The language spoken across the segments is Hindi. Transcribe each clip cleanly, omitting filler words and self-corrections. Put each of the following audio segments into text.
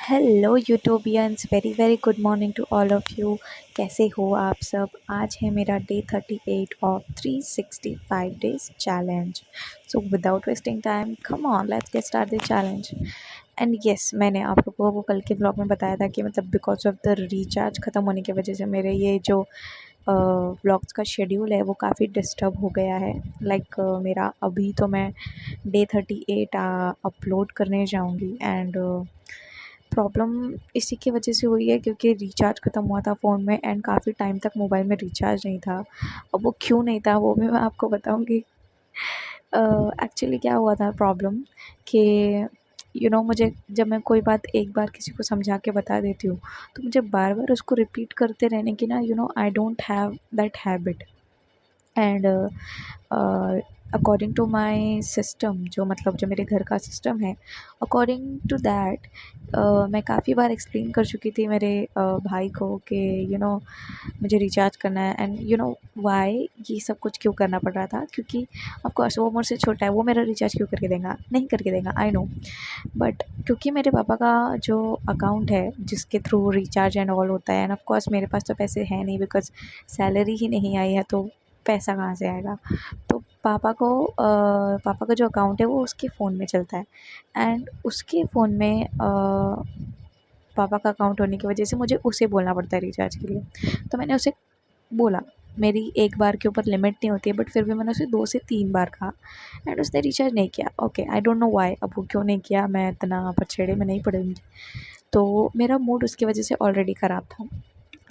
Hello YouTubians, very very good morning to all of you. कैसे हो आप सब? आज है मेरा day 38 of 365 days challenge. So without wasting time, come on, let's get start the challenge. And yes, मैंने आप लोगों को कल के ब्लॉग में बताया था कि मतलब बिकॉज ऑफ द रिचार्ज ख़त्म होने की वजह से मेरे ये जो व्लॉग्स का शेड्यूल है वो काफ़ी डिस्टर्ब हो गया है। मेरा अभी तो मैं डे 38 अपलोड करने जाऊँगी एंड प्रॉब्लम इसी की वजह से हुई है क्योंकि रिचार्ज ख़त्म हुआ था फ़ोन में एंड काफ़ी टाइम तक मोबाइल में रिचार्ज नहीं था। अब वो क्यों नहीं था वो भी मैं आपको बताऊँगी। एक्चुअली क्या हुआ था प्रॉब्लम कि मुझे जब मैं कोई बात एक बार किसी को समझा के बता देती हूँ, तो मुझे बार-बार उसको रिपीट करते रहने की ना I don't have that habit. And according to my system, जो मतलब जो मेरे घर का सिस्टम है, अकॉर्डिंग टू दैट मैं काफ़ी बार एक्सप्लेन कर चुकी थी मेरे भाई को कि मुझे रिचार्ज करना है एंड वाई ये सब कुछ क्यों करना पड़ रहा था, क्योंकि ऑफ कोर्स वो मुझसे छोटा है, वो मेरा रिचार्ज क्यों करके देगा, नहीं करके देगा, आई नो। बट क्योंकि मेरे पापा का जो अकाउंट है जिसके थ्रू रिचार्ज एंड ऑल होता है, एंड ऑफ कोर्स मेरे पास तो पैसे हैं नहीं बिकॉज सैलरी ही नहीं आई है, तो पैसा कहाँ से आएगा। तो पापा का जो अकाउंट है वो उसके फ़ोन में चलता है एंड उसके फ़ोन में पापा का अकाउंट होने की वजह से मुझे उसे बोलना पड़ता है रिचार्ज के लिए। तो मैंने उसे बोला, मेरी एक बार के ऊपर लिमिट नहीं होती है, बट फिर भी मैंने उसे 2 से 3 बार कहा एंड उसने रिचार्ज नहीं किया। Okay, I don't know why, अब वो क्यों नहीं किया, मैं इतना पछेड़े में नहीं पड़ूँगी। तो मेरा मूड उसकी वजह से ऑलरेडी ख़राब था।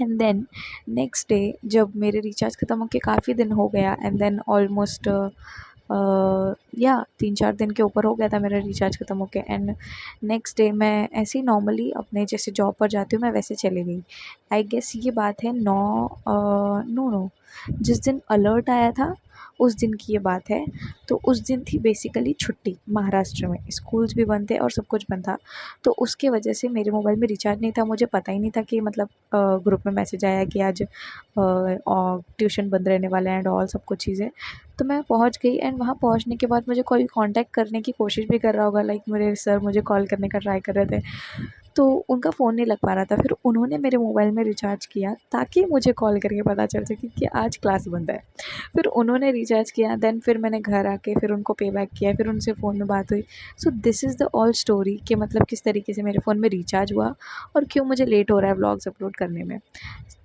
एंड देन नेक्स्ट डे जब मेरे रिचार्ज ख़त्म होके काफ़ी दिन हो गया एंड देन ऑलमोस्ट या 3-4 दिन के ऊपर हो गया था मेरा रिचार्ज ख़त्म होके, एंड नेक्स्ट डे मैं ऐसे ही नॉर्मली अपने जैसे जॉब पर जाती हूँ मैं वैसे चली गई। आई गेस ये बात है नो नो, जिस दिन अलर्ट आया था उस दिन की ये बात है। तो उस दिन थी बेसिकली छुट्टी, महाराष्ट्र में स्कूल्स भी बंद थे और सब कुछ बंद था। तो उसके वजह से मेरे मोबाइल में रिचार्ज नहीं था, मुझे पता ही नहीं था कि मतलब ग्रुप में मैसेज आया कि आज ट्यूशन बंद रहने वाला है एंड ऑल सब कुछ चीज़ें। तो मैं पहुँच गई एंड वहाँ पहुँचने के बाद मुझे कोई कांटेक्ट करने की कोशिश भी कर रहा होगा, लाइक मेरे सर मुझे कॉल करने का ट्राई कर रहे थे, तो उनका फ़ोन नहीं लग पा रहा था। फिर उन्होंने मेरे मोबाइल में रिचार्ज किया ताकि मुझे कॉल करके पता चल सके कि आज क्लास बंद है। फिर उन्होंने रिचार्ज किया, देन फिर मैंने घर आके फिर उनको पे बैक किया, फिर उनसे फ़ोन में बात हुई। So this is the all story कि मतलब किस तरीके से मेरे फ़ोन में रिचार्ज हुआ और क्यों मुझे लेट हो रहा है व्लॉग्स अपलोड करने में।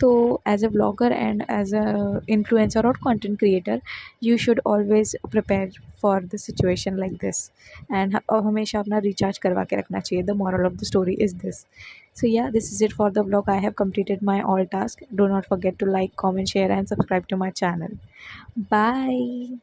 तो as a blogger and as a influencer और content creator, you should always prepare for the situation like this and हमेशा अपना रिचार्ज करवा के रखना चाहिए। The moral of the story is this. So yeah, this is it for the vlog. I have completed my all task. Do not forget to like, comment, share and subscribe to my channel. Bye.